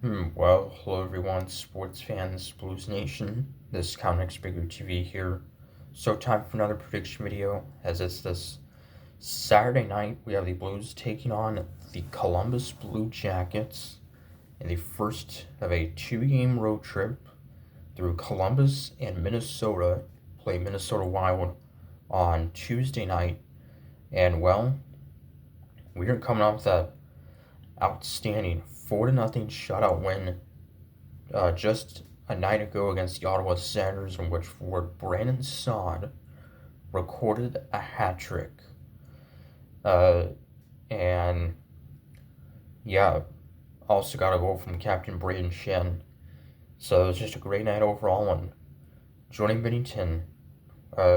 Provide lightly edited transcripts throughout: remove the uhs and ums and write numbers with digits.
Well, hello everyone, sports fans, Blues Nation. This is Comics Bigger TV here. So, time for another prediction video. As it's this Saturday night, we have the Blues taking on the Columbus Blue Jackets in the first of a two-game road trip through Columbus and Minnesota. Play Minnesota Wild on Tuesday night, and well, we are coming off that outstanding 4-0 shutout win just a night ago against the Ottawa Senators, in which forward Brandon Saad recorded a hat trick. Uh, and yeah, also got a goal from Captain Braden Shen. So it was just a great night overall. And Jordan Binnington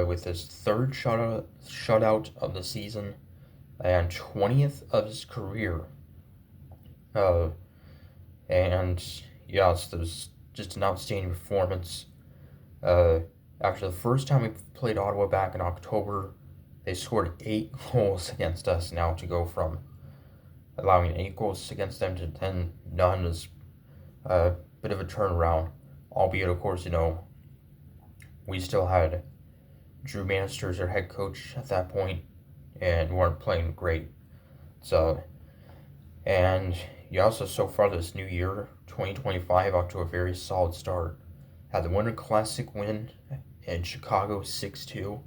with his third shutout of the season and 20th of his career. Uh, and yeah, it was just an outstanding performance. Uh, After the first time we played Ottawa back in October, they scored 8 goals against us. Now to go from allowing 8 goals against them to then none is a bit of a turnaround. Albeit, of course, we still had Drew Bannister as our head coach at that point and weren't playing great. So, and you also, so far this new year, 2025, off to a very solid start. Had the Winter Classic win in Chicago 6-2,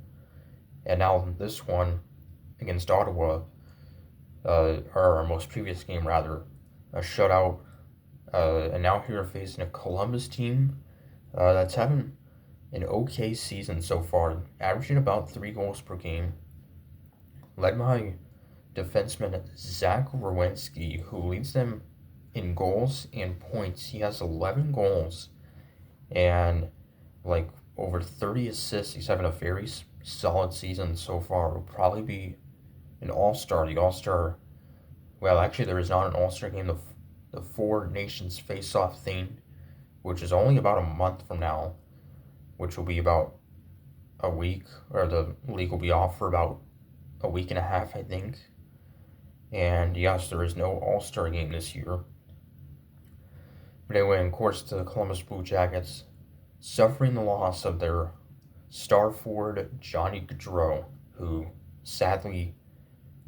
and now this one against Ottawa, or our most previous game rather, a shutout. And now here facing a Columbus team that's having an okay season so far, averaging about 3 goals per game, led by defenseman Zach Werenski, who leads them in goals and points. He has 11 goals and like over 30 assists. He's having a very solid season so far. Will probably be an all-star. The all-star, well, actually there is not an all-star game. The Four Nations face-off thing, which is only about a month from now, which will be about a week, or the league will be off for about a week and a half, I think. And yes, there is no all-star game this year. But anyway, of course, the Columbus Blue Jackets suffering the loss of their star forward Johnny Gaudreau, who sadly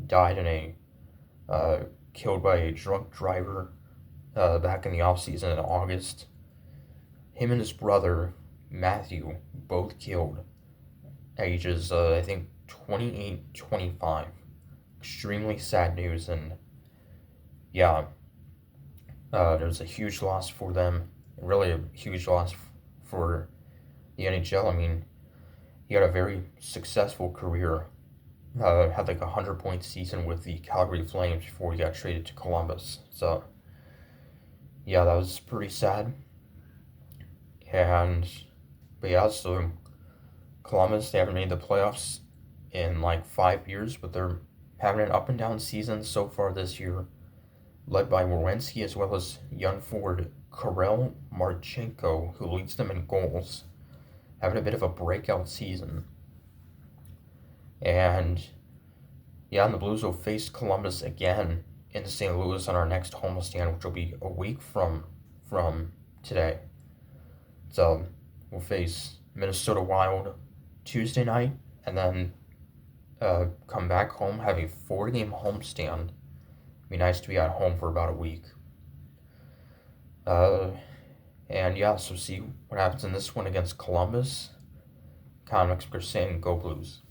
died in killed by a drunk driver back in the offseason in August. Him and his brother Matthew both killed ages I think 28, 25. Extremely sad news, and yeah, there's a huge loss for them. Really a huge loss for the NHL. I mean, he had a very successful career. Had like a 100-point season with the Calgary Flames before he got traded to Columbus. So yeah, that was pretty sad. And but yeah, so Columbus, they haven't made the playoffs in like 5 years, but they're having an up and down season so far this year, led by Werenski as well as young forward Karel Marchenko, who leads them in goals, having a bit of a breakout season. And yeah, and the Blues will face Columbus again in St. Louis on our next homestand, which will be a week from today. So we'll face Minnesota Wild Tuesday night, and then come back home, have a 4-game homestand. Be nice to be at home for about a week. And yeah, so see what happens in this one against Columbus. Comics per saying, go Blues.